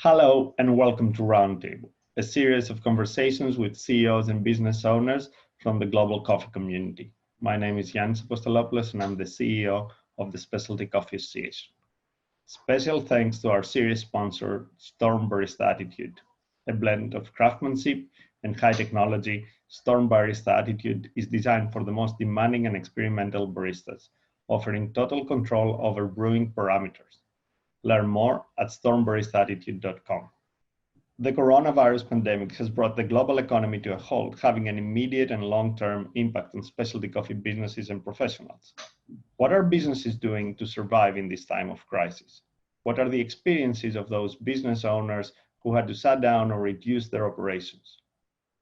Hello and welcome to Roundtable, a series of conversations with CEOs and business owners from the global coffee community. My name is Yannis Apostolopoulos and I'm the CEO of the Specialty Coffee Association. Special thanks to our series sponsor, Storm Barista Attitude. A blend of craftsmanship and high technology, Storm Barista Attitude is designed for the most demanding and experimental baristas, offering total control over brewing parameters. Learn more at stormbaristattitude.com. The coronavirus pandemic has brought the global economy to a halt, having an immediate and long-term impact on specialty coffee businesses and professionals. What are businesses doing to survive in this time of crisis? What are the experiences of those business owners who had to shut down or reduce their operations?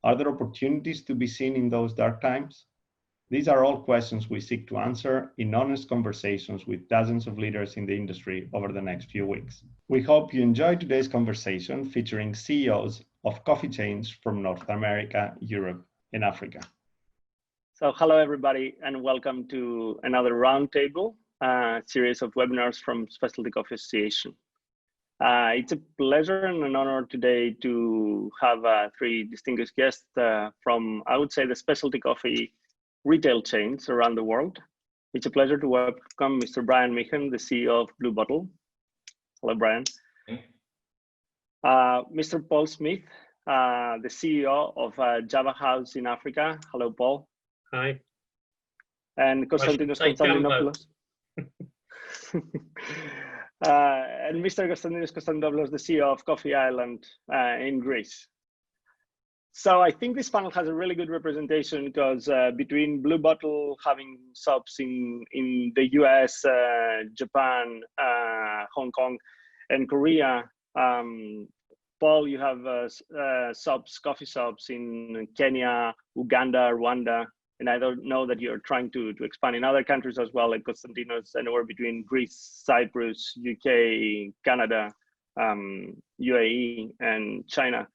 Are there opportunities to be seen in those dark times? These are all questions we seek to answer in honest conversations with dozens of leaders in the industry over the next few weeks. We hope you enjoy today's conversation featuring CEOs of coffee chains from North America, Europe, and Africa. So hello, everybody, and welcome to another Roundtable series of webinars from Specialty Coffee Association. It's a pleasure and an honor today to have three distinguished guests from, I would say, the specialty coffee retail chains around the world. It's a pleasure to welcome Mr. Bryan Meehan, the CEO of Blue Bottle. Hello, Bryan. Mr. Paul Smith, the CEO of Java House in Africa. Hello, Paul. Hi. And Konstantinopoulos. And Mr. Konstantinopoulos, the CEO of Coffee Island in Greece. So I think this panel has a really good representation because between Blue Bottle having shops in the US, Japan, Hong Kong, and Korea, Paul, you have coffee shops in Kenya, Uganda, Rwanda, and I don't know that you're trying to expand in other countries as well, like Konstantinos, anywhere between Greece, Cyprus, UK, Canada, UAE, and China.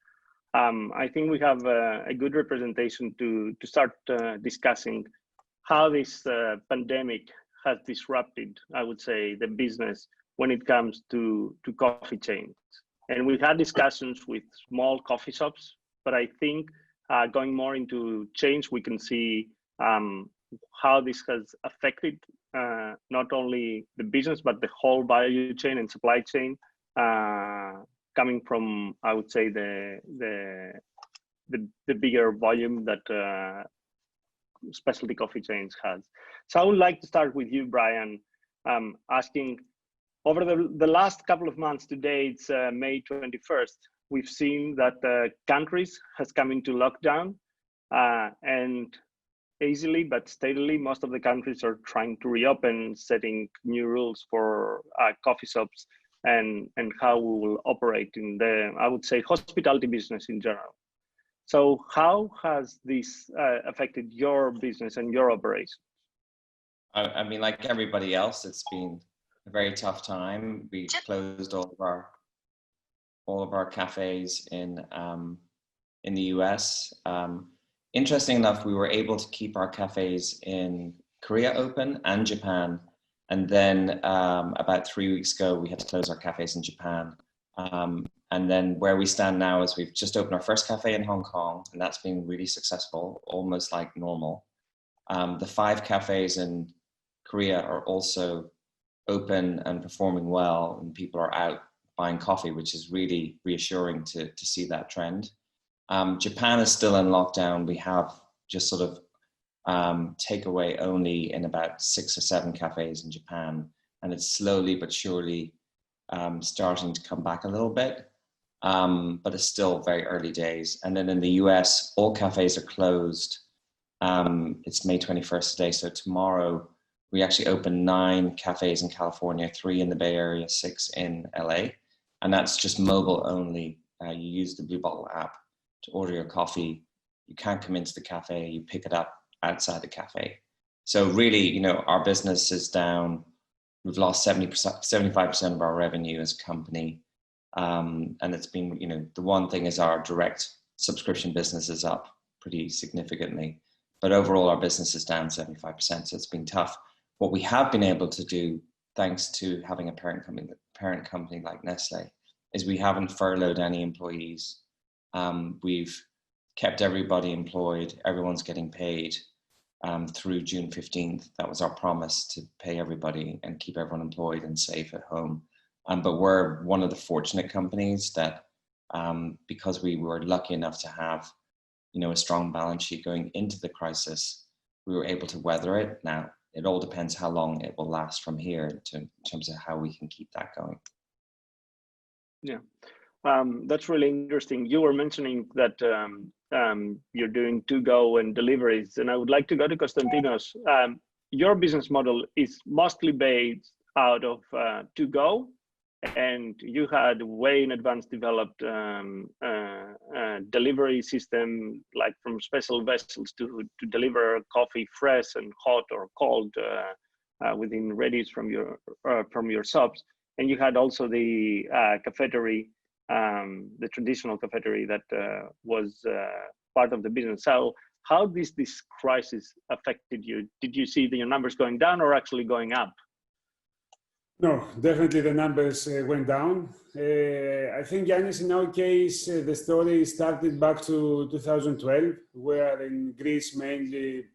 I think we have a good representation to start discussing how this pandemic has disrupted, I would say, the business when it comes to coffee chains. And we've had discussions with small coffee shops, but I think going more into chains, we can see how this has affected not only the business, but the whole value chain and supply chain. Coming from, I would say, the bigger volume that specialty coffee chains has. So I would like to start with you, Bryan, asking, over the last couple of months, today it's May 21st, we've seen that countries has come into lockdown and easily but steadily, most of the countries are trying to reopen, setting new rules for coffee shops and how we will operate in the, I would say, hospitality business in general. So how has this affected your business and your operations? I mean, like everybody else, it's been a very tough time. We closed all of our cafes in the US. Interesting enough, we were able to keep our cafes in Korea open and Japan. And then about 3 weeks ago, we had to close our cafes in Japan. And then where we stand now is we've just opened our first cafe in Hong Kong, and that's been really successful, almost like normal. The 5 cafes in Korea are also open and performing well, and people are out buying coffee, which is really reassuring to see that trend. Japan is still in lockdown. We have just sort of takeaway only in about 6 or 7 cafes in Japan, and it's slowly but surely starting to come back a little bit, but it's still very early days. And then in the US, all cafes are closed. It's May 21st today, so tomorrow we actually open 9 cafes in California, 3 in the Bay Area, 6 in LA, and that's just mobile only. You use the Blue Bottle app to order your coffee. You can't come into the cafe, you pick it up outside the cafe. So really, you know, our business is down. We've lost 75% of our revenue as a company. And it's been, you know, the one thing is our direct subscription business is up pretty significantly, but overall our business is down 75%. So it's been tough. What we have been able to do, thanks to having a parent company like Nestle, is we haven't furloughed any employees. We've kept everybody employed. Everyone's getting paid through June 15th. That was our promise, to pay everybody and keep everyone employed and safe at home. But we're one of the fortunate companies that, because we were lucky enough to have, a strong balance sheet going into the crisis, we were able to weather it. Now, it all depends how long it will last from here in terms of how we can keep that going. Yeah, that's really interesting. You were mentioning that you're doing to-go and deliveries, and I would like to go to Konstantinos. Your business model is mostly based out of to-go, and you had way in advance developed delivery system, like from special vessels to deliver coffee fresh and hot or cold within radius from your shops. And you had also the cafetery, the traditional cafetery that was part of the business. So how this crisis affected you? Did you see your numbers going down or actually going up? No, definitely the numbers went down. I think, Yannis, in our case, the story started back to 2012, where in Greece mainly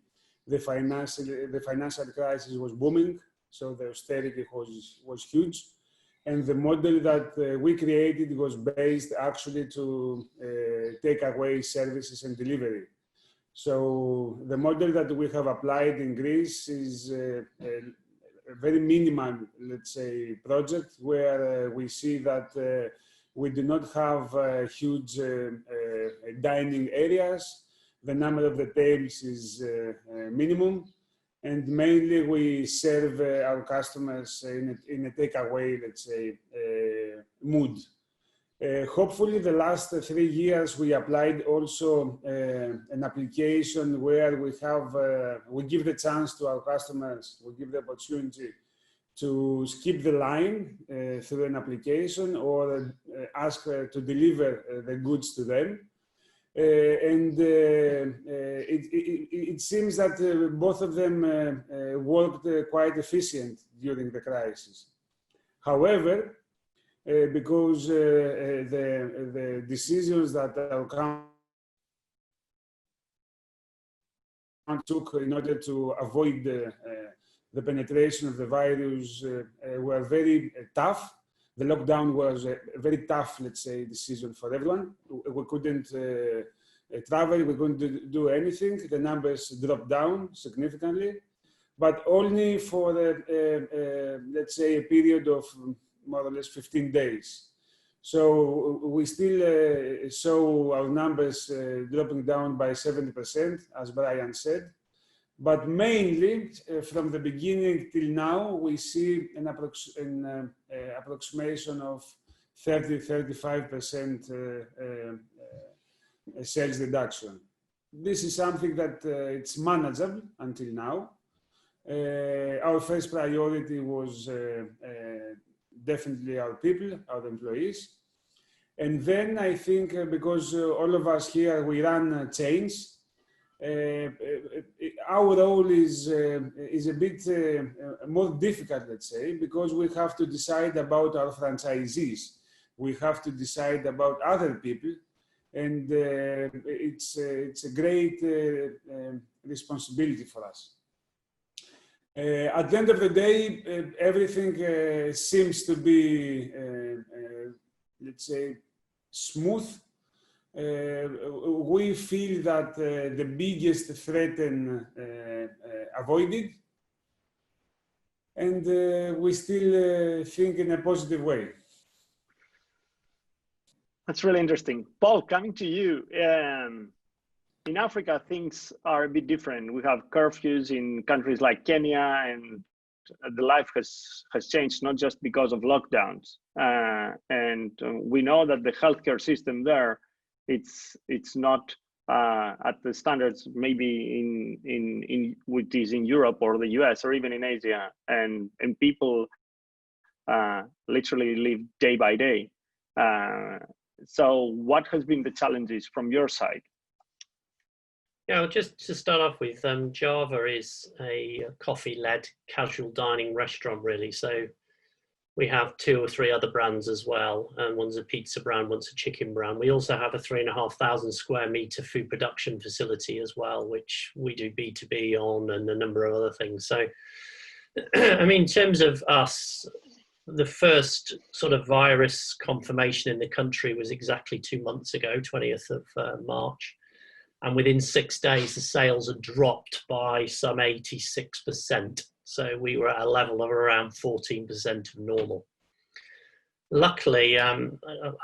the financial crisis was booming, so the austerity was huge. And the model that we created was based actually to take away services and delivery. So the model that we have applied in Greece is a very minimal, let's say, project where we see that we do not have huge dining areas. The number of the tables is minimum. And mainly we serve our customers in a takeaway, let's say, mood. Hopefully the last 3 years we applied also an application where we give the chance to our customers, we give the opportunity to skip the line through an application or ask to deliver the goods to them. It seems that both of them worked quite efficient during the crisis. However, because the decisions that our company took in order to avoid the penetration of the virus were very tough. The lockdown was a very tough, let's say, decision for everyone. We couldn't travel, we couldn't do anything. The numbers dropped down significantly, but only for, let's say, a period of more or less 15 days. So we still saw our numbers dropping down by 70%, as Bryan said. But mainly, from the beginning till now, we see an approximation of 30–35% sales reduction. This is something that it's manageable until now. Our first priority was definitely our people, our employees. And then I think because all of us here, we run chains, our role is a bit more difficult, let's say, because we have to decide about our franchisees. We have to decide about other people, and it's a great responsibility for us. At the end of the day, everything seems to be, let's say, smooth. We feel that the biggest threat avoided, and we still think in a positive way. That's really interesting. Paul, coming to you. In Africa, things are a bit different. We have curfews in countries like Kenya, and the life has changed, not just because of lockdowns. And we know that the healthcare system there, it's not at the standards maybe in which is in Europe or the US or even in Asia, and people literally live day by day. So what has been the challenges from your side? Yeah, well, just to start off with, Java is a coffee-led casual dining restaurant, really. So We have 2 or 3 other brands as well, and one's a pizza brand, one's a chicken brand. We also have a 3,500 square meter food production facility as well, which we do B2B on, and a number of other things. So, I mean, in terms of us, the first sort of virus confirmation in the country was exactly 2 months ago, 20th of March. And within 6 days, the sales had dropped by some 86%. So we were at a level of around 14% of normal. Luckily, I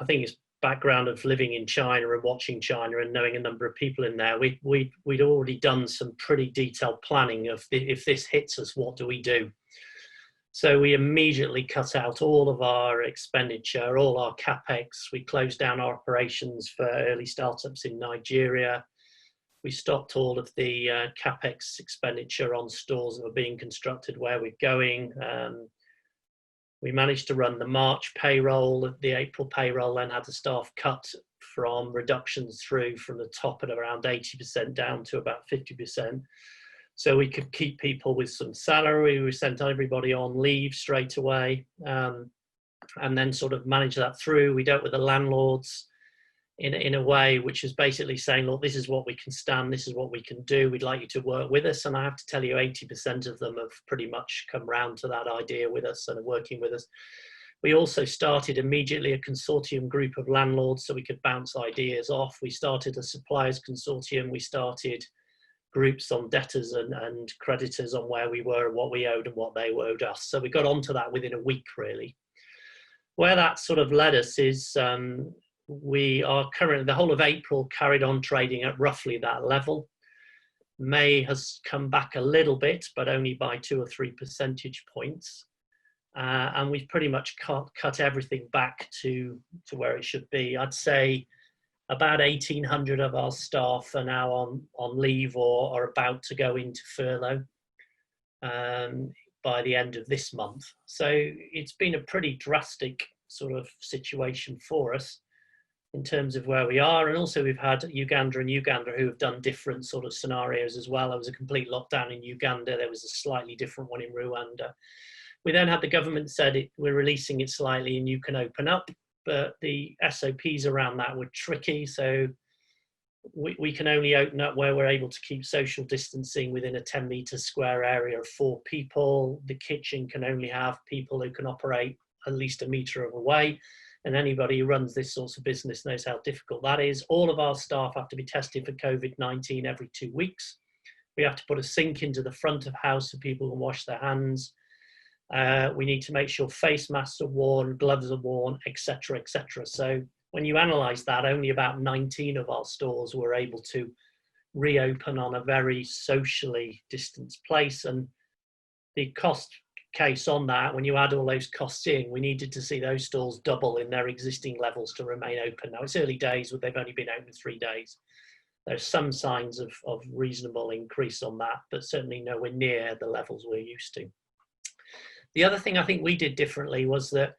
think it's background of living in China and watching China and knowing a number of people in there, we'd already done some pretty detailed planning of if this hits us, what do we do? So we immediately cut out all of our expenditure, all our CapEx. We closed down our operations for early startups in Nigeria. We stopped all of the CapEx expenditure on stores that were being constructed where we're going. We managed to run the March payroll. The April payroll then had the staff cut from reductions through from the top at around 80% down to about 50%. So we could keep people with some salary. We sent everybody on leave straight away, and then sort of manage that through. We dealt with the landlords in a way which is basically saying, look, this is what we can stand, this is what we can do, we'd like you to work with us. And I have to tell you, 80% of them have pretty much come round to that idea with us and are working with us. We also started immediately a consortium group of landlords so we could bounce ideas off. We started a suppliers consortium. We started groups on debtors and creditors on where we were and what we owed and what they owed us. So we got onto that within a week, really. Where that sort of led us is we are currently, the whole of April carried on trading at roughly that level. May has come back a little bit, but only by 2 or 3 percentage points. And we've pretty much cut everything back to where it should be. I'd say about 1,800 of our staff are now on leave or are about to go into furlough by the end of this month. So it's been a pretty drastic sort of situation for us in terms of where we are. And also we've had Uganda who have done different sort of scenarios as well. There was a complete lockdown in Uganda. There was a slightly different one in Rwanda. We then had the government said we're releasing it slightly and you can open up, but the SOPs around that were tricky. So we can only open up where we're able to keep social distancing within a 10-meter square area of 4 people. The kitchen can only have people who can operate at least a meter away. And anybody who runs this sort of business knows how difficult that is. All of our staff have to be tested for COVID-19 every 2 weeks. We have to put a sink into the front of house so people can wash their hands. We need to make sure face masks are worn, gloves are worn, etc., etc. So when you analyse that, only about 19 of our stores were able to reopen on a very socially distanced place. And the cost case on that, when you add all those costs in, we needed to see those stores double in their existing levels to remain open. Now it's early days, but they've only been open 3 days. There's some signs of reasonable increase on that, but certainly nowhere near the levels we're used to. The other thing I think we did differently was that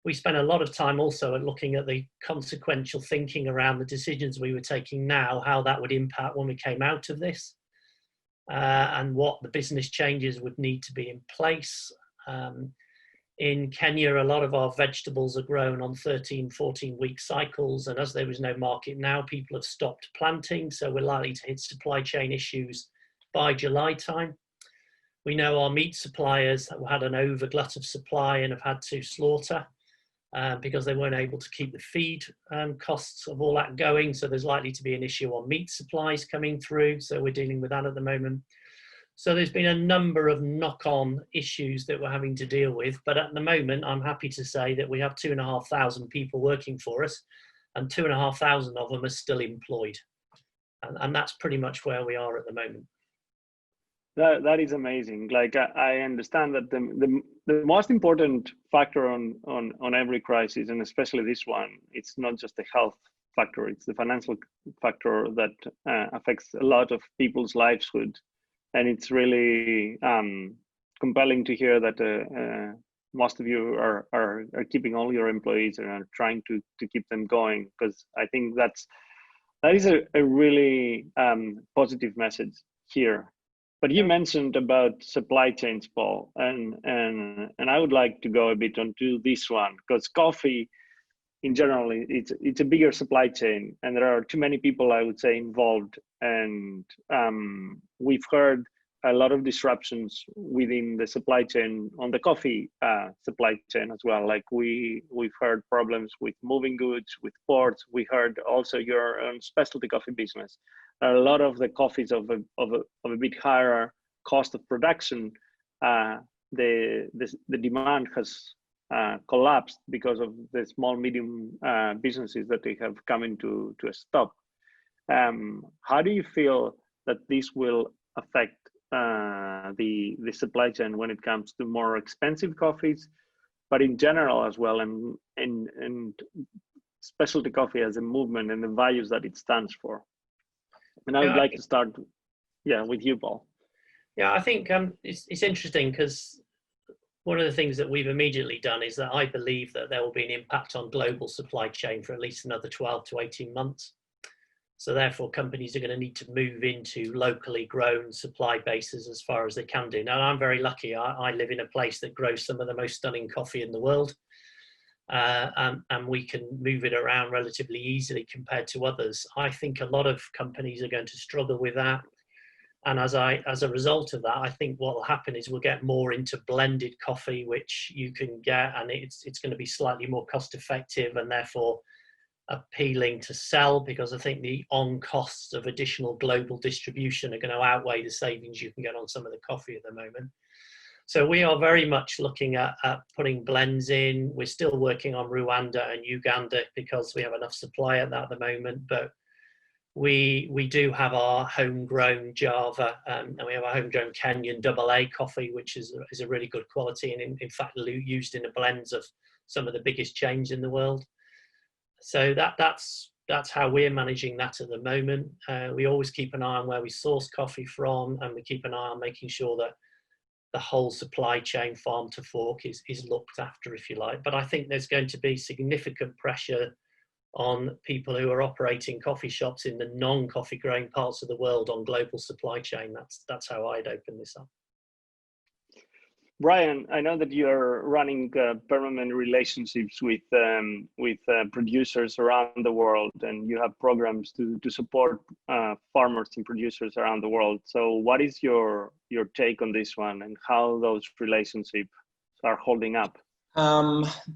we spent a lot of time also at looking at the consequential thinking around the decisions we were taking now, how that would impact when we came out of this. And what the business changes would need to be in place. In Kenya, a lot of our vegetables are grown on 13, 14-week cycles. And as there was no market now, people have stopped planting. So we're likely to hit supply chain issues by July time. We know our meat suppliers have had an overglut of supply and have had to slaughter because they weren't able to keep the feed costs of all that going. So there's likely to be an issue on meat supplies coming through. So we're dealing with that at the moment. So there's been a number of knock-on issues that we're having to deal with. But at the moment, I'm happy to say that we have 2,500 people working for us and 2,500 of them are still employed. And that's pretty much where we are at the moment. That is amazing. Like I understand that the most important factor on every crisis, and especially this one, it's not just the health factor; it's the financial factor that affects a lot of people's livelihood. And it's really compelling to hear that most of you are keeping all your employees and are trying to keep them going, because I think that is a really positive message here. But you mentioned about supply chains, Paul, and I would like to go a bit onto this one, because coffee in general, it's a bigger supply chain, and there are too many people, I would say, involved. And we've heard a lot of disruptions within the supply chain on the coffee supply chain as well. Like we've heard problems with moving goods, with ports. We heard also your own specialty coffee business. A lot of the coffees of a bit higher cost of production, the demand has collapsed because of the small medium businesses that they have come into a stop. How do you feel that this will affect the supply chain when it comes to more expensive coffees, but in general as well, and specialty coffee as a movement and the values that it stands for? And I would like to start, with you, Paul. Yeah, I think it's interesting, because one of the things that we've immediately done is that I believe that there will be an impact on global supply chain for at least another 12 to 18 months. So therefore, companies are going to need to move into locally grown supply bases as far as they can do. Now, I'm very lucky. I live in a place that grows some of the most stunning coffee in the world. And we can move it around relatively easily compared to others. I think a lot of companies are going to struggle with that. And as a result of that, I think what will happen is we'll get more into blended coffee, which you can get, and it's going to be slightly more cost effective and therefore appealing to sell, because I think the on costs of additional global distribution are going to outweigh the savings you can get on some of the coffee at the moment. So we are very much looking at putting blends in. We're still working on Rwanda and Uganda because we have enough supply at that at the moment, but we do have our homegrown Java and we have our homegrown Kenyan AA coffee, which is a really good quality, and in fact used in the blends of some of the biggest chains in the world. So that's how we're managing that at the moment. We always keep an eye on where we source coffee from, and we keep an eye on making sure that the whole supply chain, farm to fork, is looked after, if you like. But I think there's going to be significant pressure on people who are operating coffee shops in the non-coffee growing parts of the world on global supply chain. That's how I'd open this up. Bryan, I know that you're running permanent relationships with producers around the world, and you have programs to support farmers and producers around the world. So what is your take on this one, and how those relationships are holding up?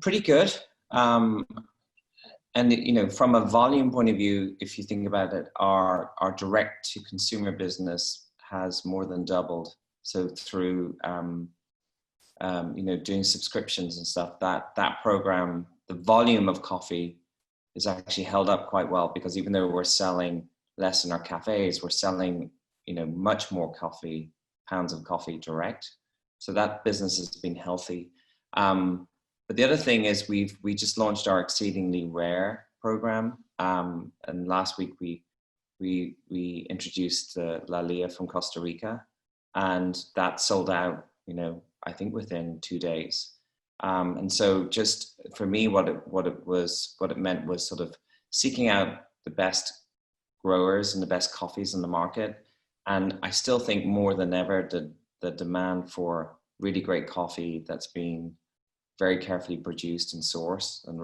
Pretty good. And from a volume point of view, if you think about it, our direct to consumer business has more than doubled. So through doing subscriptions and stuff, that program, the volume of coffee is actually held up quite well, because even though we're selling less in our cafes, we're selling much more pounds of coffee direct. So that business has been healthy. But the other thing is we just launched our Exceedingly Rare program, and last week we introduced La Lia from Costa Rica, and that sold out I think within 2 days. And so just for me, what it meant was sort of seeking out the best growers and the best coffees in the market. And I still think more than ever the demand for really great coffee that's been very carefully produced and sourced and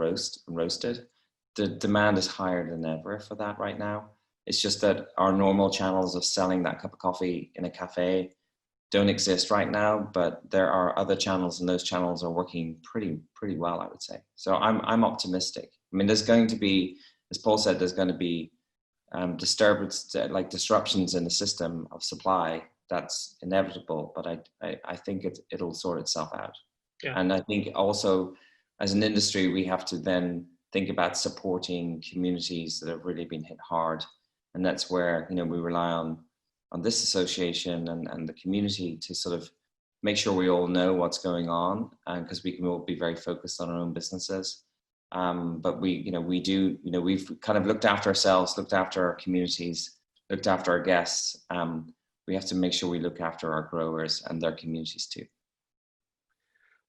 roasted, the demand is higher than ever for that right now. It's just that our normal channels of selling that cup of coffee in a cafe don't exist right now, but there are other channels, and those channels are working pretty well, I would say. So I'm optimistic. I mean, there's going to be, as Paul said, there's going to be disruptions in the system of supply. That's inevitable, but I think it'll sort itself out. Yeah. And I think also as an industry, we have to then think about supporting communities that have really been hit hard. And that's where, we rely on this association and the community to sort of make sure we all know what's going on, because we can all be very focused on our own businesses. But we've kind of looked after ourselves, looked after our communities, looked after our guests. We have to make sure we look after our growers and their communities too.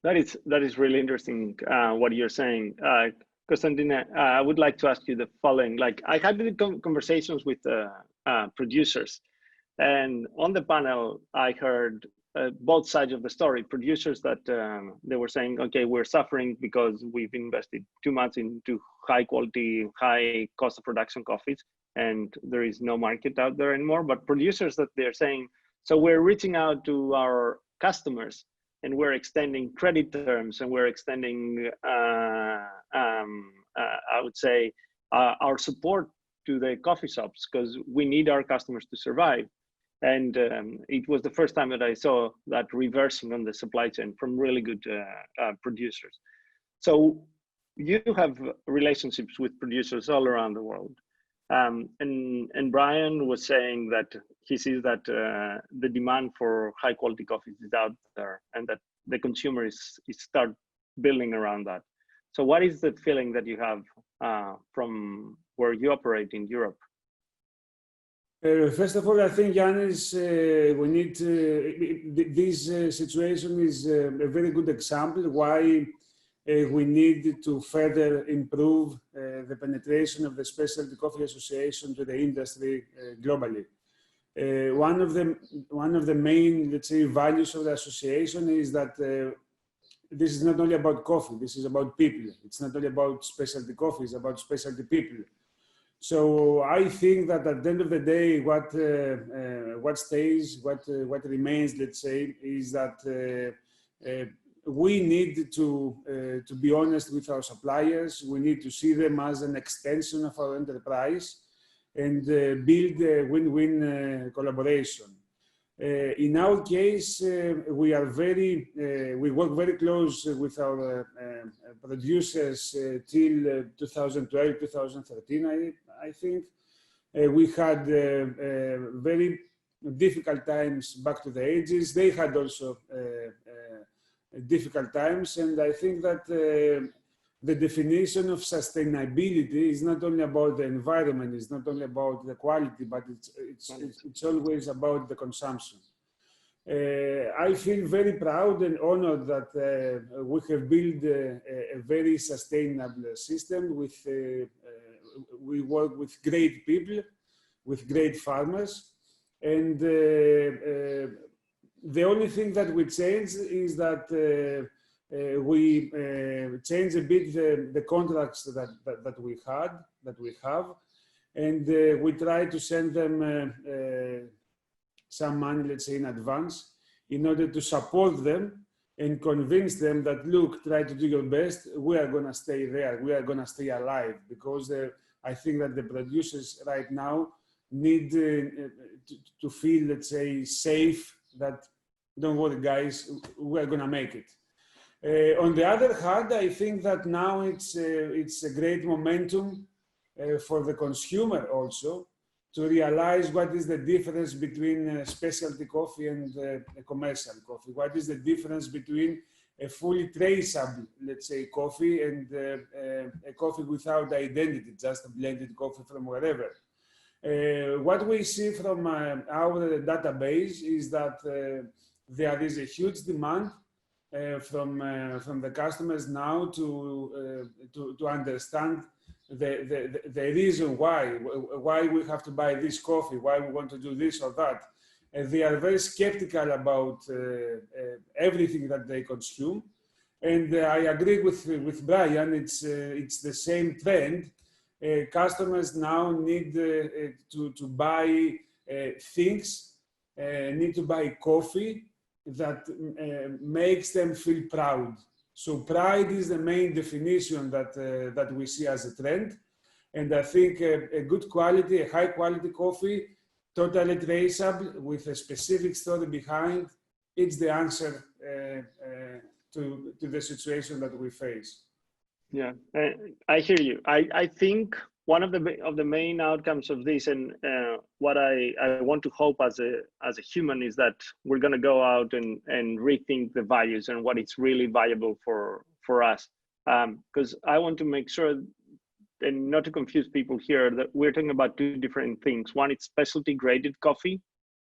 That is really interesting, what you're saying. Konstantinos, I would like to ask you the following. Like, I had conversations with producers, And on the panel, I heard both sides of the story. Producers that they were saying, okay, we're suffering because we've invested too much into high quality, high cost of production coffees, and there is no market out there anymore. But producers that they're saying, so we're reaching out to our customers and we're extending credit terms and we're extending, I would say, our support to the coffee shops because we need our customers to survive. And it was the first time that I saw that reversing on the supply chain from really good producers. So you have relationships with producers all around the world. And Bryan was saying that he sees that the demand for high quality coffees is out there and that the consumer is start building around that. So what is the feeling that you have from where you operate in Europe? First of all, I think, Yannis, we need this situation is a very good example why we need to further improve the penetration of the Specialty Coffee Association to the industry globally. One of the main, let's say, values of the association is that this is not only about coffee, this is about people. It's not only about specialty coffee, it's about specialty people. So I think that at the end of the day, what stays, what remains, let's say, is that we need to be honest with our suppliers. We need to see them as an extension of our enterprise and build a win-win collaboration. In our case, we work very close with our producers till 2012, 2013, I think. We had very difficult times back to the ages. They had also difficult times. And I think that the definition of sustainability is not only about the environment, it's not only about the quality, but it's always about the consumption. I feel very proud and honored that we have built a very sustainable system. We work with great people, with great farmers, and the only thing that we change is that we change a bit the contracts that we have, and we try to send them some money, let's say, in advance, in order to support them and convince them that, look, try to do your best. We are going to stay there. We are going to stay alive, because I think that the producers right now need to feel, let's say, safe that, don't worry, guys, we are going to make it. On the other hand, I think that now it's a great momentum for the consumer also to realize what is the difference between specialty coffee and commercial coffee. What is the difference between a fully traceable, let's say, coffee and a coffee without identity, just a blended coffee from wherever. What we see from our database is that there is a huge demand from the customers now to understand the reason why we have to buy this coffee, why we want to do this or that. And they are very skeptical about everything that they consume. And I agree with Bryan, it's the same trend. Customers now need to buy things, need to buy coffee that makes them feel proud. So pride is the main definition that we see as a trend. And I think a good quality, a high quality coffee, totally traceable with a specific story behind, it's the answer to the situation that we face. Yeah, I hear you. I think one of the main outcomes of this, and what I want to hope as a human, is that we're going to go out and rethink the values and what is really valuable for us. Because I want to make sure, and not to confuse people here, that we're talking about two different things. One is specialty graded coffee,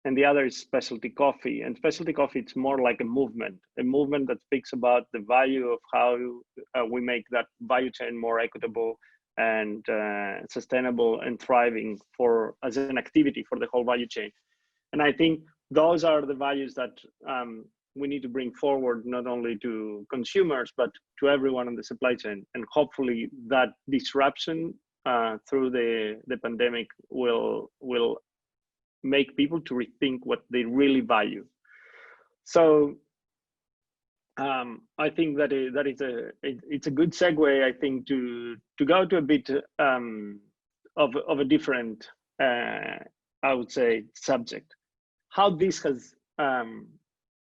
and the other is specialty coffee. And specialty coffee, it's more like a movement that speaks about the value of how we make that value chain more equitable and sustainable and thriving as an activity for the whole value chain. And I think those are the values that we need to bring forward, not only to consumers, but to everyone in the supply chain. And hopefully that disruption through the pandemic will make people to rethink what they really value. So I think that it's a good segue, I think, to go to a bit of a different, I would say, subject. How this has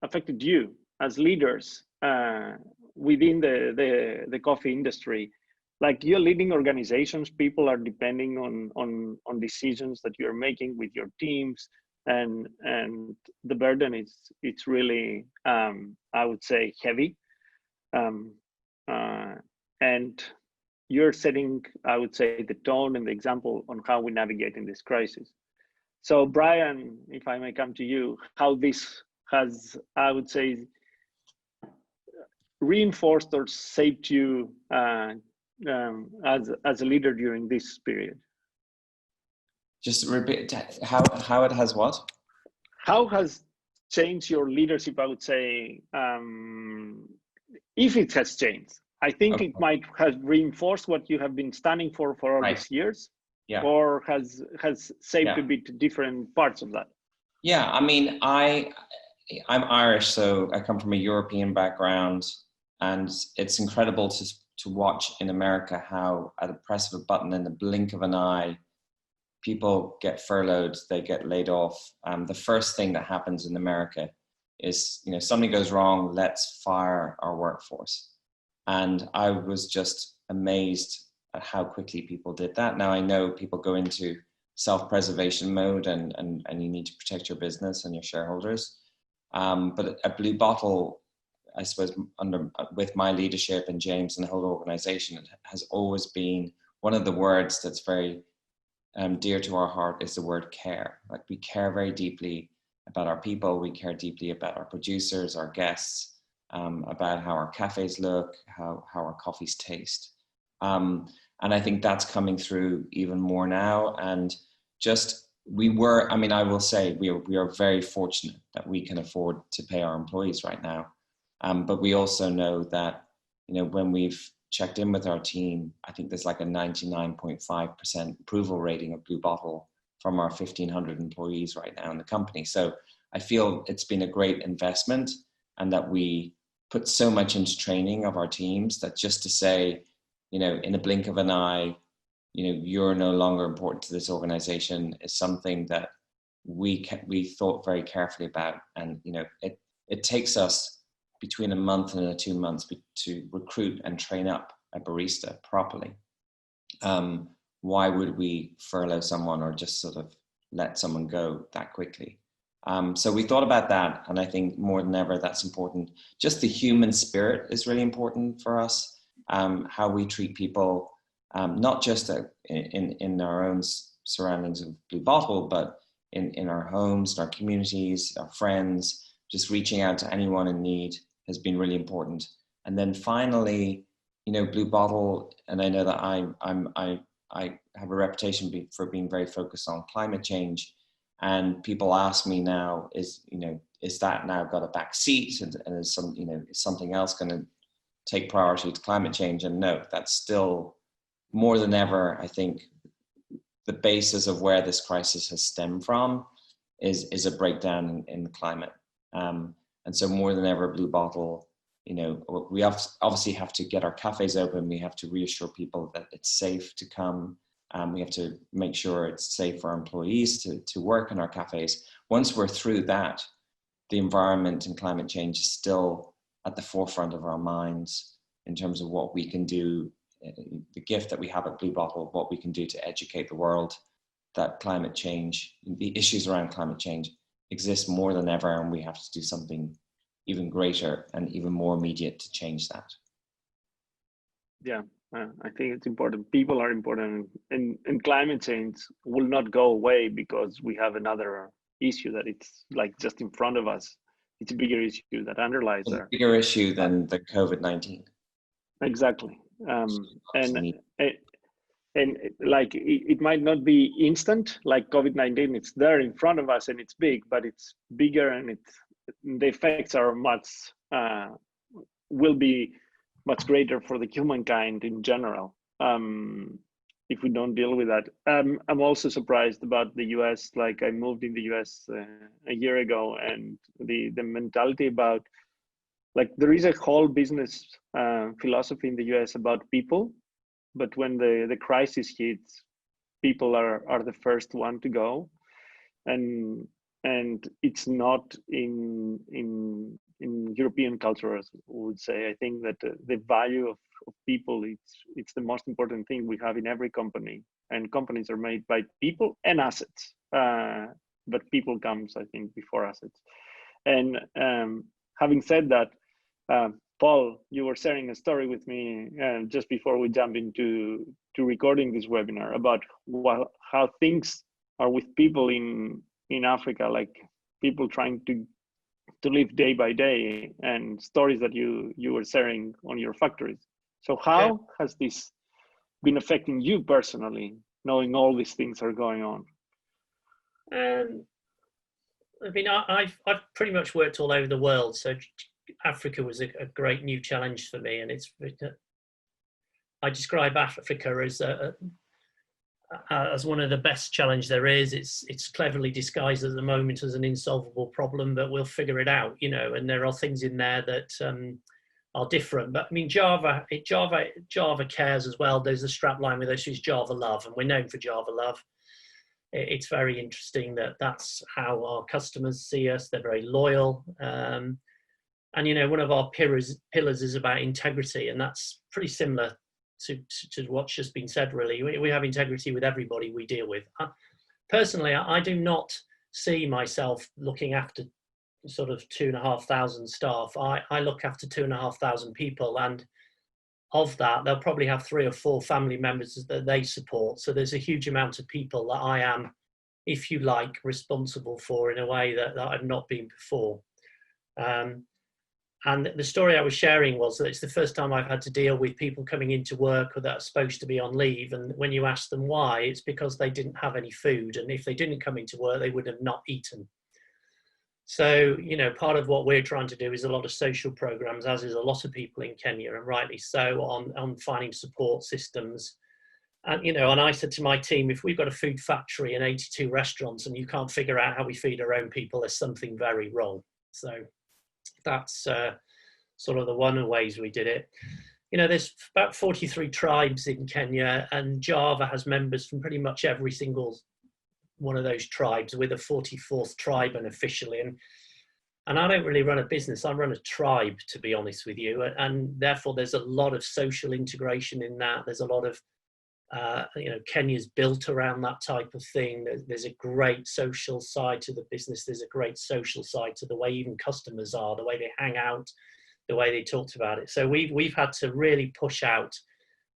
affected you as leaders within the coffee industry. Like, you're leading organizations, people are depending on decisions that you're making with your teams, and the burden it's really I would say heavy, and you're setting, I would say, the tone and the example on how we navigate in this crisis. So Bryan, if I may come to you, how this has, I would say, reinforced or shaped you as a leader during this period? Just repeat how it has what? How has changed your leadership, I would say, if it has changed? I think it might have reinforced what you have been standing for all these years, or has shaped a bit different parts of that. Yeah, I mean, I'm Irish, so I come from a European background, and it's incredible to watch in America how at the press of a button, in the blink of an eye, people get furloughed, they get laid off. The first thing that happens in America is, something goes wrong, let's fire our workforce. And I was just amazed at how quickly people did that. Now I know people go into self-preservation mode and you need to protect your business and your shareholders. But at Blue Bottle, I suppose with my leadership and James and the whole organization, it has always been one of the words that's very dear to our heart is the word care. Like, we care very deeply about our people. We care deeply about our producers, our guests, about how our cafes look, how our coffees taste. And I think that's coming through even more now. And I will say we are very fortunate that we can afford to pay our employees right now. But we also know that, when we've checked in with our team, I think there's like a 99.5% approval rating of Blue Bottle from our 1,500 employees right now in the company. So I feel it's been a great investment, and that we put so much into training of our teams that just to say, in a blink of an eye, you're no longer important to this organization is something that we thought very carefully about. And, it takes us between a month and 2 months to recruit and train up a barista properly. Why would we furlough someone or just sort of let someone go that quickly? So we thought about that, and I think more than ever that's important. Just the human spirit is really important for us. How we treat people, not just in our own surroundings of Blue Bottle, but in our homes, in our communities, our friends. Just reaching out to anyone in need has been really important. And then finally, Blue Bottle, and I know that I have a reputation for being very focused on climate change. And people ask me now, is that now got a back seat, and is something else going to take priority to climate change? And no, that's still more than ever. I think the basis of where this crisis has stemmed from is a breakdown in the climate. And so more than ever, Blue Bottle, we obviously have to get our cafes open. We have to reassure people that it's safe to come. We have to make sure it's safe for our employees to work in our cafes. Once we're through that, the environment and climate change is still at the forefront of our minds in terms of what we can do, the gift that we have at Blue Bottle, what we can do to educate the world that climate change, the issues around climate change exist more than ever, and we have to do something even greater and even more immediate to change that. Yeah, I think it's important. People are important, and climate change will not go away because we have another issue that it's like just in front of us. It's a bigger issue that underlies there. It's a bigger issue than the COVID-19. Exactly. and like it might not be instant, like COVID-19, it's there in front of us and it's big, but it's bigger, and the effects are will be much greater for the humankind in general if we don't deal with that. I'm also surprised about the US. Like, I moved in the US a year ago, and the mentality about, like, there is a whole business philosophy in the US about people, but when the crisis hits, people are the first one to go, and it's not in European culture, as we would say. I think that the value of people, it's the most important thing we have in every company, and companies are made by people and assets, but people comes, I think, before assets. And having said that, Paul, you were sharing a story with me just before we jump into recording this webinar about how things are with people in Africa, like people trying to live day by day, and stories that you were sharing on your factories. So how has this been affecting you personally, knowing all these things are going on? I mean, I've pretty much worked all over the world, so Africa was a great new challenge for me, and I describe Africa as one of the best challenge there is. It's cleverly disguised at the moment as an insolvable problem, but we'll figure it out, you know. And there are things in there that are different. But I mean, Java cares as well. There's a strap line with us, who's Java love, and we're known for Java love. It's very interesting that that's how our customers see us. They're very loyal. And, you know, one of our pillars is about integrity, and that's pretty similar to what's just been said, really. We have integrity with everybody we deal with. Personally, I do not see myself looking after sort of 2,500 staff. I look after 2,500 people, and of that, they'll probably have 3 or 4 family members that they support. So there's a huge amount of people that I am, if you like, responsible for in a way that I've not been before. And the story I was sharing was that it's the first time I've had to deal with people coming into work that are supposed to be on leave. And when you ask them why, it's because they didn't have any food. And if they didn't come into work, they would have not eaten. So, you know, part of what we're trying to do is a lot of social programs, as is a lot of people in Kenya, and rightly so, on finding support systems. And, you know, and I said to my team, if we've got a food factory and 82 restaurants and you can't figure out how we feed our own people, there's something very wrong. So that's sort of the one of the ways we did it. You know, there's about 43 tribes in Kenya, and Java has members from pretty much every single one of those tribes, with a 44th tribe unofficially. And I don't really run a business, I run a tribe, to be honest with you. And therefore there's a lot of social integration in that. There's a lot of, you know, Kenya's built around that type of thing. There's a great social side to the business. There's a great social side to the way even customers are, the way they hang out, the way they talked about it. So we've had to really push out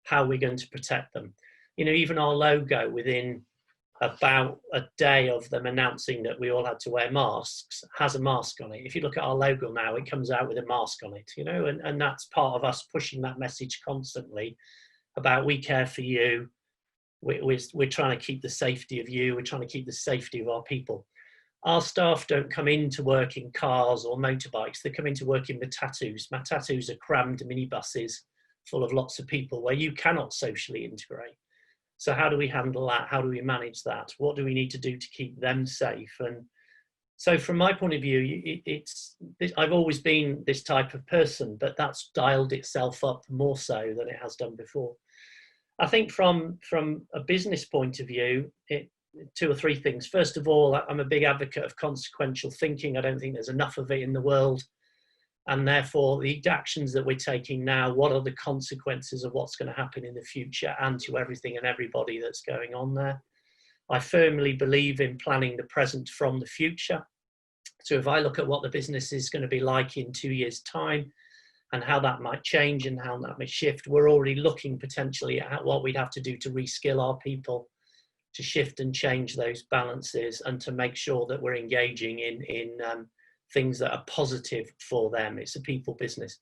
how we're going to protect them. You know, even our logo, within about a day of them announcing that we all had to wear masks, has a mask on it. If you look at our logo now, it comes out with a mask on it, you know, and that's part of us pushing that message constantly about we care for you. We're trying to keep the safety of you. We're trying to keep the safety of our people. Our staff don't come into work in cars or motorbikes. They come into work in matatus. Matatus are crammed minibuses full of lots of people where you cannot socially integrate. So how do we handle that? How do we manage that? What do we need to do to keep them safe? And so from my point of view, I've always been this type of person, but that's dialed itself up more so than it has done before. I think from a business point of view, 2 or 3 things. First of all, I'm a big advocate of consequential thinking. I don't think there's enough of it in the world. And therefore, the actions that we're taking now, what are the consequences of what's going to happen in the future, and to everything and everybody that's going on there? I firmly believe in planning the present from the future. So if I look at what the business is going to be like in 2 years' time, and how that might change and how that may shift, we're already looking potentially at what we'd have to do to reskill our people, to shift and change those balances, and to make sure that we're engaging in things that are positive for them. It's a people business.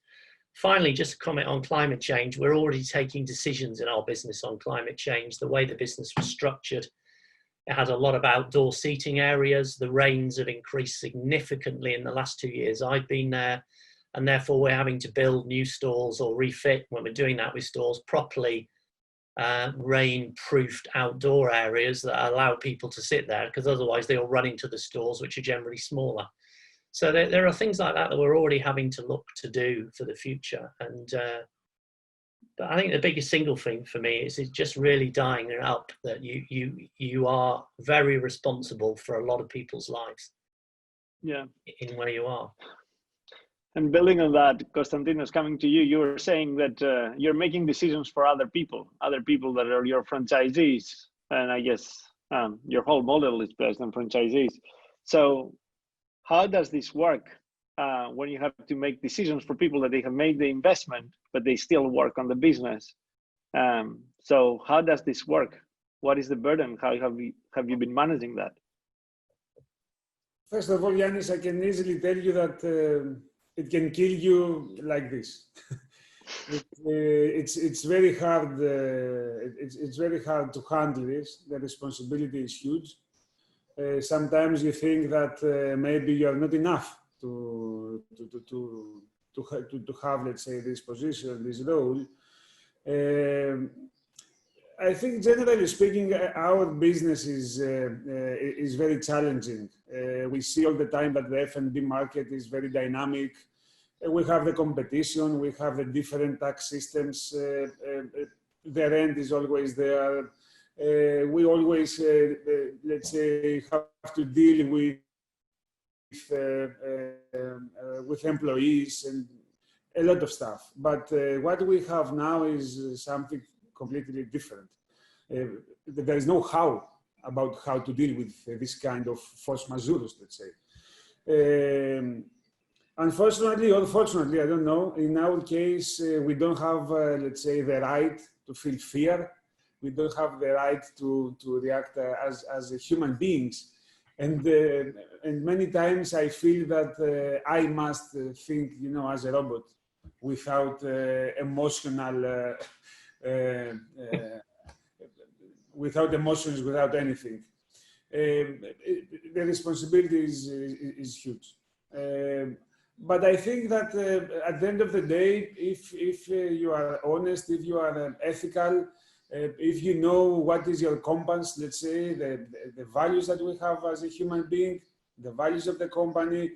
Finally, just to comment on climate change, we're already taking decisions in our business on climate change. The way the business was structured, it had a lot of outdoor seating areas. The rains have increased significantly in the last 2 years I've been there, and therefore we're having to build new stalls or refit, when we're doing that with stalls, properly rain-proofed outdoor areas that allow people to sit there, because otherwise they'll run into the stores, which are generally smaller. So there are things like that we're already having to look to do for the future. And but I think the biggest single thing for me is just really dialing it up that you are very responsible for a lot of people's lives. Yeah. In where you are. And building on that, Konstantinos, coming to you, you were saying that you're making decisions for other people that are your franchisees. And I guess your whole model is based on franchisees. So how does this work when you have to make decisions for people that they have made the investment, but they still work on the business? So how does this work? What is the burden? How have you been managing that? First of all, Yannis, I can easily tell you that it can kill you like this. It's very hard. It's very hard to handle this. The responsibility is huge. Sometimes you think that maybe you are not enough to have, let's say, this position, this role. I think, generally speaking, our business is very challenging. We see all the time that the F&B market is very dynamic. We have the competition. We have the different tax systems. The rent is always there. We always, let's say, have to deal with employees and a lot of stuff. But what we have now is something completely different. There is know how about how to deal with this kind of force majeures, let's say. Unfortunately, or fortunately, I don't know, in our case, we don't have, let's say, the right to feel fear. We don't have the right to react as human beings. And many times I feel that I must think, you know, as a robot without emotional, without emotions, without anything. The responsibility is huge. But I think that at the end of the day, if you are honest, if you are ethical, if you know what is your compass, let's say, the values that we have as a human being, the values of the company,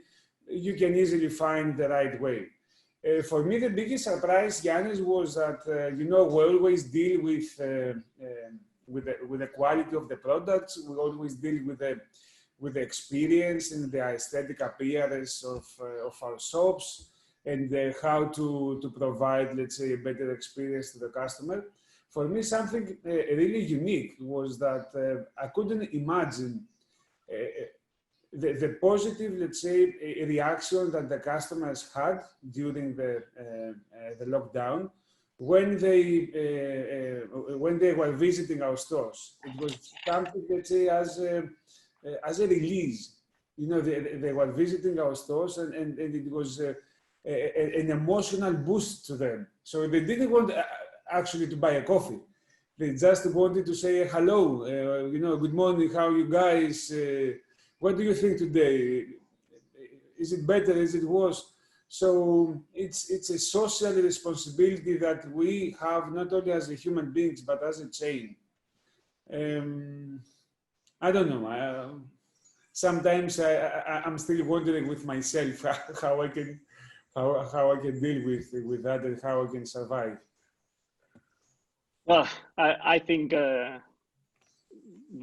you can easily find the right way. For me, the biggest surprise, Yannis, was that, you know, we always deal with the quality of the products. We always deal with the experience and the aesthetic appearance of our shops, and how to provide, let's say, a better experience to the customer. For me, something really unique was that I couldn't imagine the positive, let's say, reaction that the customers had during the lockdown when they were visiting our stores. It was something, let's say, as a release. You know, they were visiting our stores, and it was an emotional boost to them. So they didn't want actually to buy a coffee. They just wanted to say hello, you know, good morning, how are you guys? What do you think today? Is it better? Is it worse? So it's a social responsibility that we have not only as a human beings, but as a chain. I don't know. Sometimes I'm still wondering with myself how I can deal with that and how I can survive. Well, I think there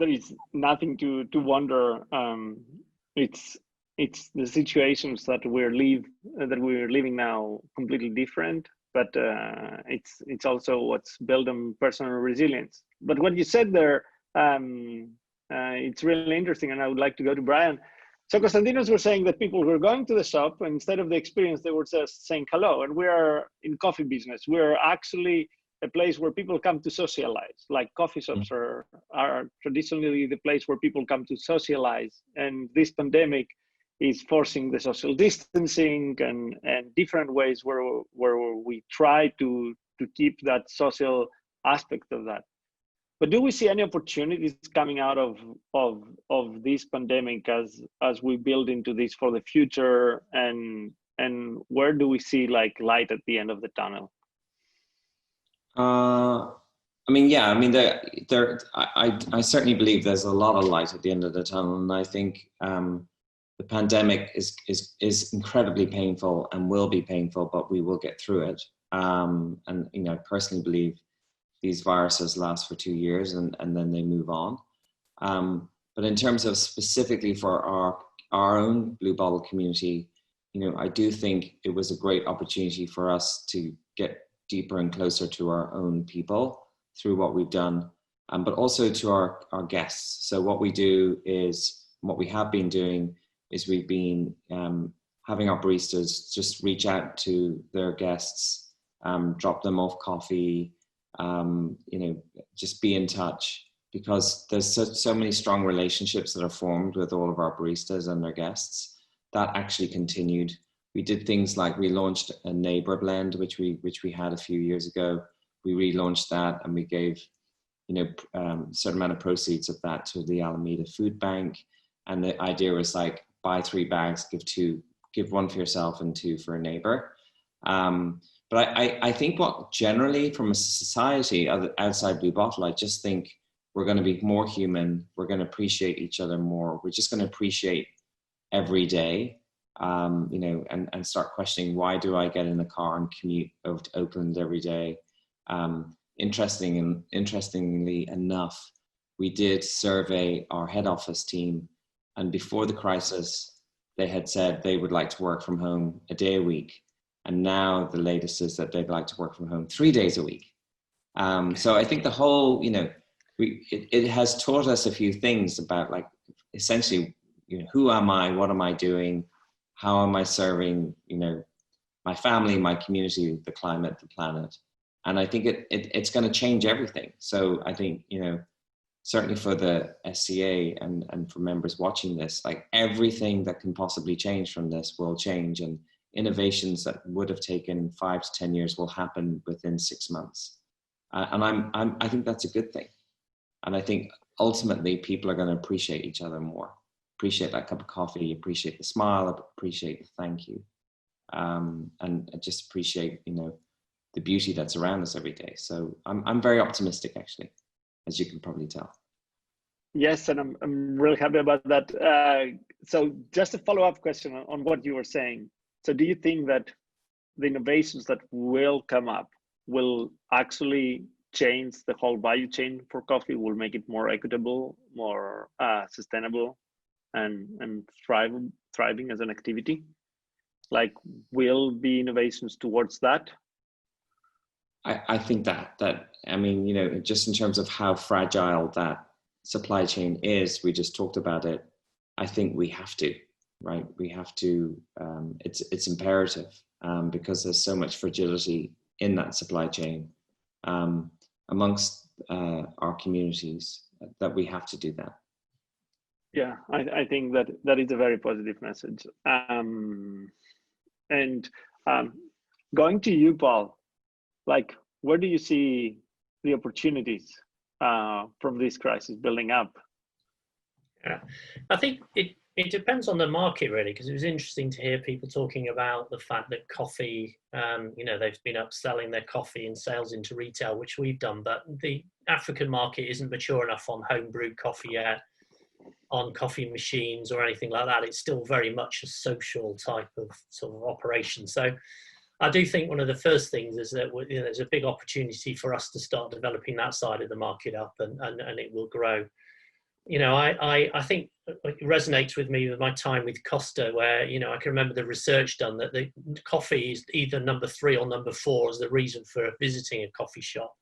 is nothing to wonder. It's the situations that we're living now completely different, but it's also what's built on personal resilience. But what you said there, it's really interesting, and I would like to go to Bryan. So Konstantinos was saying that people were going to the shop, and instead of the experience, they were just saying hello. And we are in coffee business. We're actually a place where people come to socialize. Like coffee shops are traditionally the place where people come to socialize. And this pandemic is forcing the social distancing and different ways where we try to keep that social aspect of that. But do we see any opportunities coming out of this pandemic as we build into this for the future, and where do we see like light at the end of the tunnel? I mean, yeah, I mean, I certainly believe there's a lot of light at the end of the tunnel, and I think the pandemic is incredibly painful and will be painful, but we will get through it. And you know, I personally believe these viruses last for 2 years and then they move on. But in terms of specifically for our own Blue Bottle community, you know, I do think it was a great opportunity for us to get deeper and closer to our own people through what we've done, but also to our guests. So what we do is, what we have been doing is we've been having our baristas just reach out to their guests, drop them off coffee, you know, just be in touch, because there's so many strong relationships that are formed with all of our baristas and their guests. That actually continued. We did things like we launched a neighbor blend, which we had a few years ago. We relaunched that, and we gave, you know, a certain amount of proceeds of that to the Alameda Food Bank. And the idea was like, buy 3 bags, give 1 for yourself and 2 for a neighbor. But I think what generally from a society outside Blue Bottle, I just think we're going to be more human. We're going to appreciate each other more. We're just going to appreciate every day, you know, and start questioning, why do I get in the car and commute over to Oakland every day? Interestingly enough, we did survey our head office team, and before the crisis, they had said they would like to work from home a day a week. And now the latest is that they'd like to work from home 3 days a week. So I think the whole, you know, it has taught us a few things about, like, essentially, you know, who am I? What am I doing? How am I serving, you know, my family, my community, the climate, the planet? And I think it's going to change everything. So I think, you know, certainly for the SCA and for members watching this, like, everything that can possibly change from this will change, and innovations that would have taken 5 to 10 years will happen within 6 months. And I think that's a good thing. And I think ultimately people are going to appreciate each other more, appreciate that cup of coffee, appreciate the smile, appreciate the thank you, and just appreciate, you know, the beauty that's around us every day. So I'm very optimistic, actually, as you can probably tell. Yes, and I'm really happy about that. So just a follow-up question on what you were saying. So do you think that the innovations that will come up will actually change the whole value chain for coffee, will make it more equitable, more sustainable, and thriving as an activity? Like, will be innovations towards that? I think that I mean, you know, just in terms of how fragile that supply chain is, we just talked about it. I think we have to, right? We have to. It's imperative, because there's so much fragility in that supply chain amongst our communities, that we have to do that. Yeah, I think that is a very positive message. Going to you, Paul, like, where do you see the opportunities from this crisis building up? Yeah, I think it depends on the market, really, because it was interesting to hear people talking about the fact that coffee, you know, they've been upselling their coffee and sales into retail, which we've done, but the African market isn't mature enough on home brewed coffee yet, on coffee machines or anything like that. It's still very much a social type of sort of operation. So I do think one of the first things is that, you know, there's a big opportunity for us to start developing that side of the market up, and it will grow. You know, I think it resonates with me with my time with Costa, where, you know, I can remember the research done that the coffee is either number 3 or number 4 as the reason for visiting a coffee shop.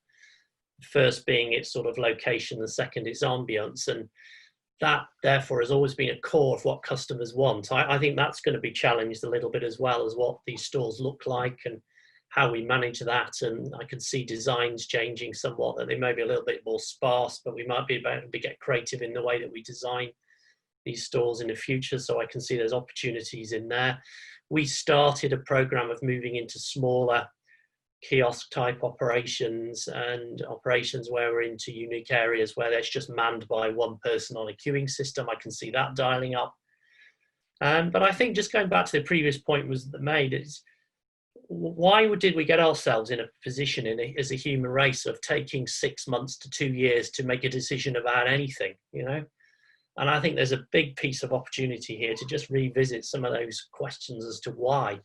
First being its sort of location, the second its ambience, and that therefore has always been a core of what customers want. I think that's going to be challenged a little bit, as well as what these stores look like and how we manage that. And I can see designs changing somewhat, that they may be a little bit more sparse, but we might be able to get creative in the way that we design these stores in the future. So I can see there's opportunities in there. We started a program of moving into smaller kiosk type operations and operations where we're into unique areas where it's just manned by one person on a queuing system. I can see that dialing up. But I think just going back to the previous point was made, is why did we get ourselves in a position as a human race of taking 6 months to 2 years to make a decision about anything, you know? And I think there's a big piece of opportunity here to just revisit some of those questions as to why.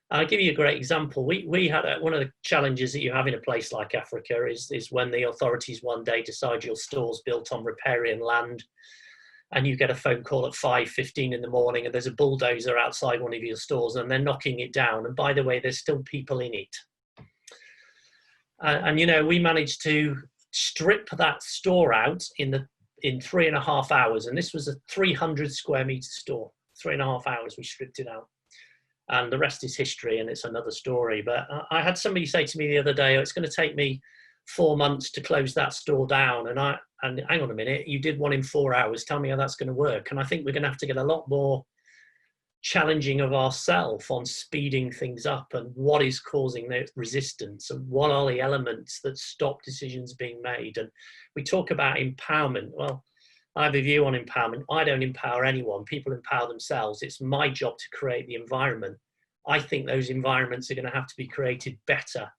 I'll give you a great example. We had one of the challenges that you have in a place like Africa is when the authorities one day decide your store's built on riparian land, and you get a phone call at 5:15 in the morning and there's a bulldozer outside one of your stores and they're knocking it down. And by the way, there's still people in it. And you know, we managed to strip that store out in 3.5 hours. And this was a 300 square meter store. 3.5 hours we stripped it out. And the rest is history, and it's another story. But I had somebody say to me the other day, oh, it's going to take me 4 months to close that store down. And hang on a minute, you did one in 4 hours. Tell me how that's going to work. And I think we're going to have to get a lot more challenging of ourselves on speeding things up and what is causing the resistance and what are the elements that stop decisions being made. And we talk about empowerment. Well, I have a view on empowerment. I don't empower anyone. People empower themselves. It's my job to create the environment. I think those environments are going to have to be created better.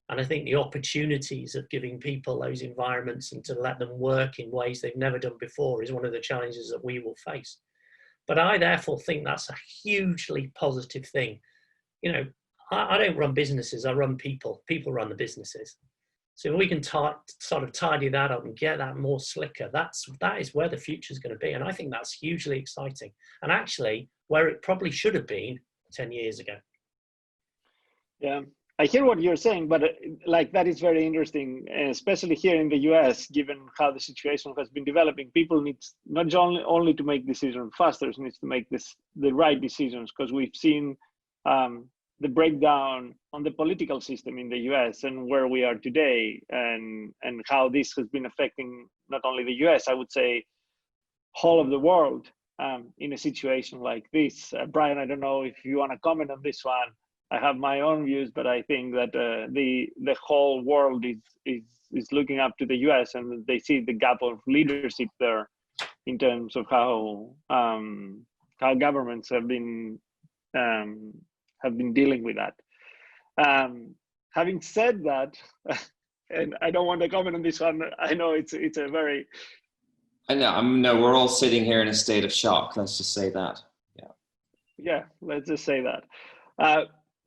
And I think the opportunities of giving people those environments and to let them work in ways they've never done before is one of the challenges that we will face. But I therefore think that's a hugely positive thing. You know, I don't run businesses, I run people. People run the businesses. So if we can sort of tidy that up and get that more slicker, that is where the future is going to be. And I think that's hugely exciting. And actually, where it probably should have been 10 years ago. Yeah, I hear what you're saying, but like that is very interesting, especially here in the US, given how the situation has been developing. People need not only to make decisions faster, needs to make the right decisions, because we've seen the breakdown on the political system in the US and where we are today, and how this has been affecting not only the US, I would say whole of the world in a situation like this. Bryan, I don't know if you want to comment on this one. I have my own views, but I think that the whole world is looking up to the US, and they see the gap of leadership there in terms of how governments have been dealing with that. Having said that, and I don't want to comment on this one. I know it's a very. I know. No, we're all sitting here in a state of shock. Let's just say that. Yeah. Yeah, let's just say that.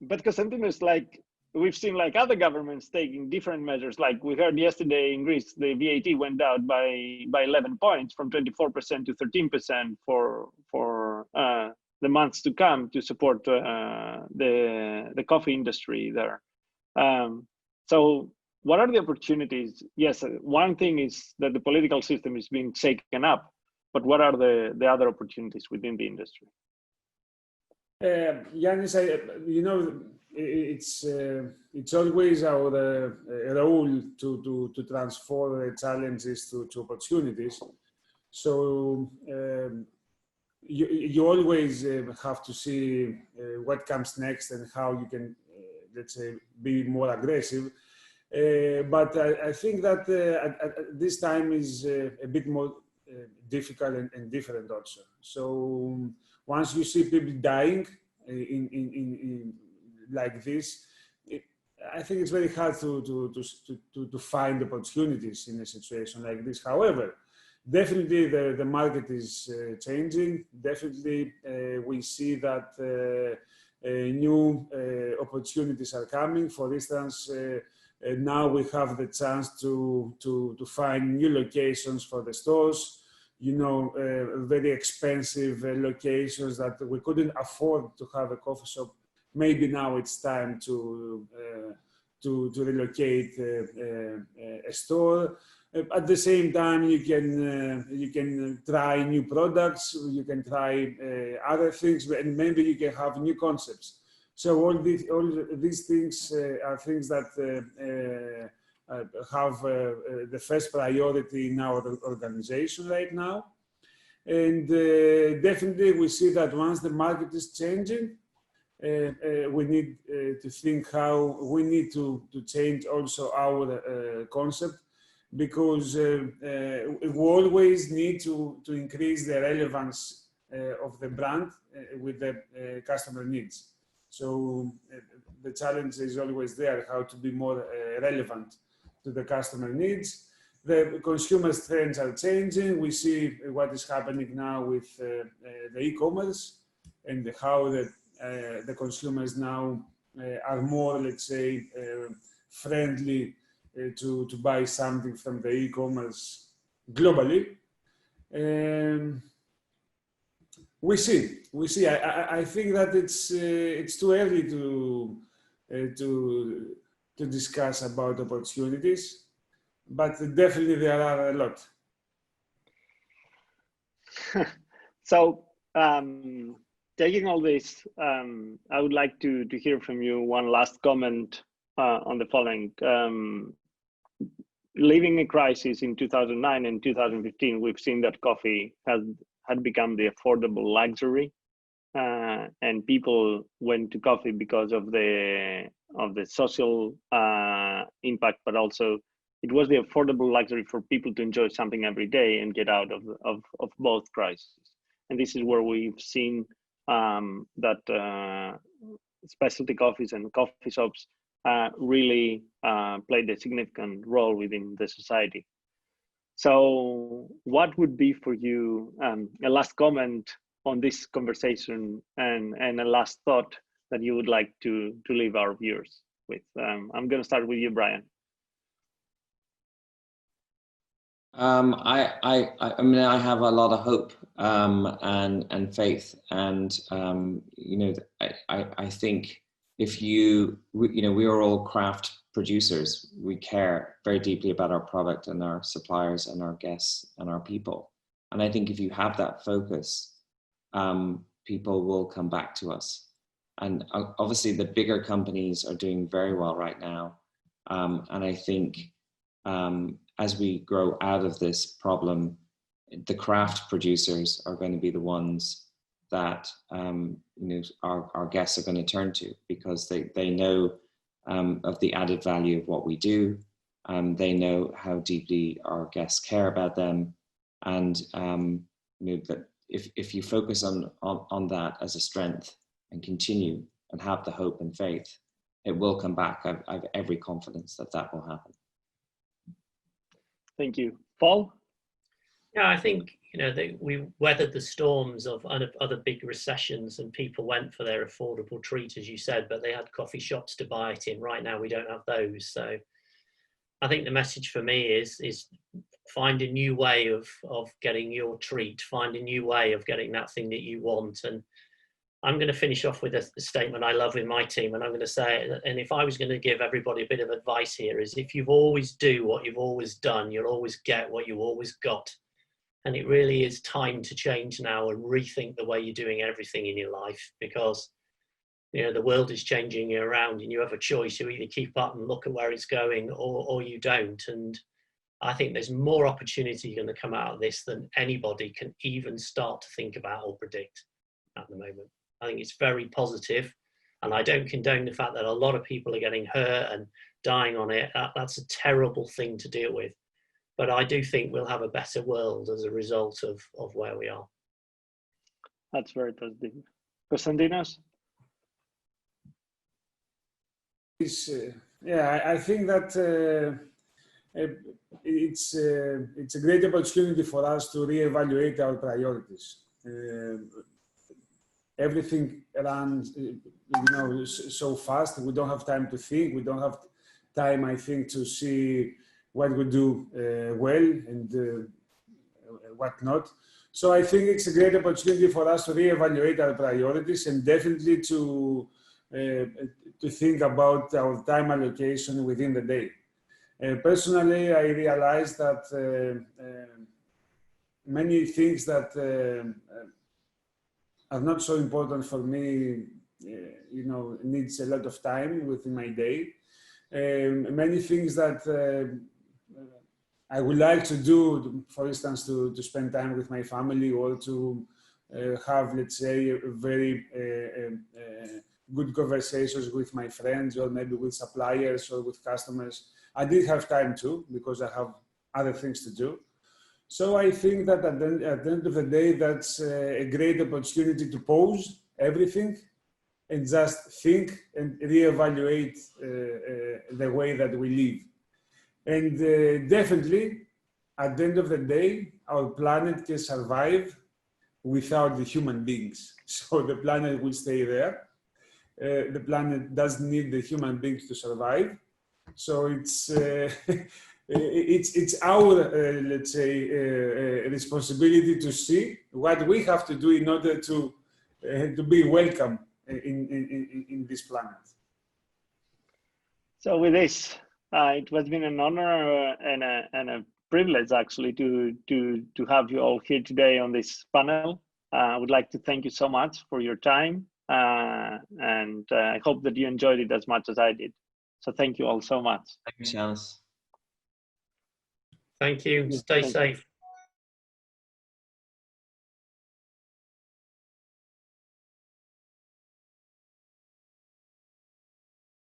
But Konstantinos, like we've seen, like other governments taking different measures. Like we heard yesterday in Greece, the VAT went down by 11 points from 24% to 13% for the months to come to support the coffee industry there. So what are the opportunities? Yes, one thing is that the political system is being shaken up, but what are the other opportunities within the industry? Yannis, you know, it's always our role to transform the challenges to opportunities. So you always have to see what comes next and how you can, let's say, be more aggressive. But I think that this time is a bit more difficult and different also. So once you see people dying in like this, I think it's very hard to find opportunities in a situation like this. However, definitely the market is changing. Definitely we see that new opportunities are coming. For instance, now we have the chance to find new locations for the stores. You know, very expensive locations that we couldn't afford to have a coffee shop. Maybe now it's time to relocate a store. At the same time, you can try new products. You can try other things, and maybe you can have new concepts. So all these things are things that have the first priority in our organization right now. And definitely we see that once the market is changing, we need to think how we need to change also our concept, because we always need to increase the relevance of the brand with the customer needs. So the challenge is always there, how to be more relevant to the customer needs. The consumer trends are changing. We see what is happening now with the e-commerce and how the consumers now are more, let's say, friendly to buy something from the e-commerce globally. We see. I think that it's too early to discuss about opportunities, but definitely there are a lot. So taking all this, I would like to hear from you one last comment on the following. Living a crisis in 2009 and 2015, we've seen that coffee had become the affordable luxury, and people went to coffee because of the social impact, but also it was the affordable luxury for people to enjoy something every day and get out of both crises. And this is where we've seen that specialty coffees and coffee shops really played a significant role within the society. So what would be for you a last comment on this conversation and a last thought that you would like to leave our viewers with? I'm going to start with you, Bryan. I mean, I have a lot of hope and faith, and you know, I think if you know, we are all craft producers. We care very deeply about our product and our suppliers and our guests and our people. And I think if you have that focus, people will come back to us. And obviously the bigger companies are doing very well right now. And I think as we grow out of this problem, the craft producers are going to be the ones that you know, our guests are going to turn to, because they know of the added value of what we do. They know how deeply our guests care about them, and you know, that if you focus on that as a strength and continue and have the hope and faith, it will come back. I have every confidence that that will happen. Thank you. Paul? Yeah, I think, you know, we weathered the storms of other big recessions, and people went for their affordable treat, as you said, but they had coffee shops to buy it in. Right now, we don't have those. So I think the message for me is find a new way of getting your treat, find a new way of getting that thing that you want. And I'm going to finish off with a statement I love in my team, and I'm going to say, and if I was going to give everybody a bit of advice here, is if you always do what you've always done, you'll always get what you always got. And it really is time to change now and rethink the way you're doing everything in your life, because, you know, the world is changing around, and you have a choice. You either keep up and look at where it's going, or you don't. And I think there's more opportunity going to come out of this than anybody can even start to think about or predict at the moment. I think it's very positive, and I don't condone the fact that a lot of people are getting hurt and dying on it. That's a terrible thing to deal with. But I do think we'll have a better world as a result of where we are. That's very positive. Konstantinos? Yeah, I think that it's a great opportunity for us to reevaluate our priorities. Everything runs, you know, so fast. We don't have time to think. We don't have time, I think, to see what we do well and what not. So I think it's a great opportunity for us to reevaluate our priorities, and definitely to think about our time allocation within the day. Personally, I realized that many things that are not so important for me, you know, needs a lot of time within my day. Many things that I would like to do, for instance, to spend time with my family, or to have, let's say, a very good conversations with my friends, or maybe with suppliers or with customers. I did have time too, because I have other things to do. So I think that at the end of the day, that's a great opportunity to pause everything and just think and reevaluate the way that we live. And definitely, at the end of the day, our planet can survive without the human beings. So the planet will stay there. The planet doesn't need the human beings to survive. So it's our, let's say, responsibility to see what we have to do in order to be welcome in this planet. So with this, it has been an honor and a privilege actually to have you all here today on this panel. I would like to thank you so much for your time, and I hope that you enjoyed it as much as I did. So thank you all so much. Thanks, Yannis. Thank you. Stay safe.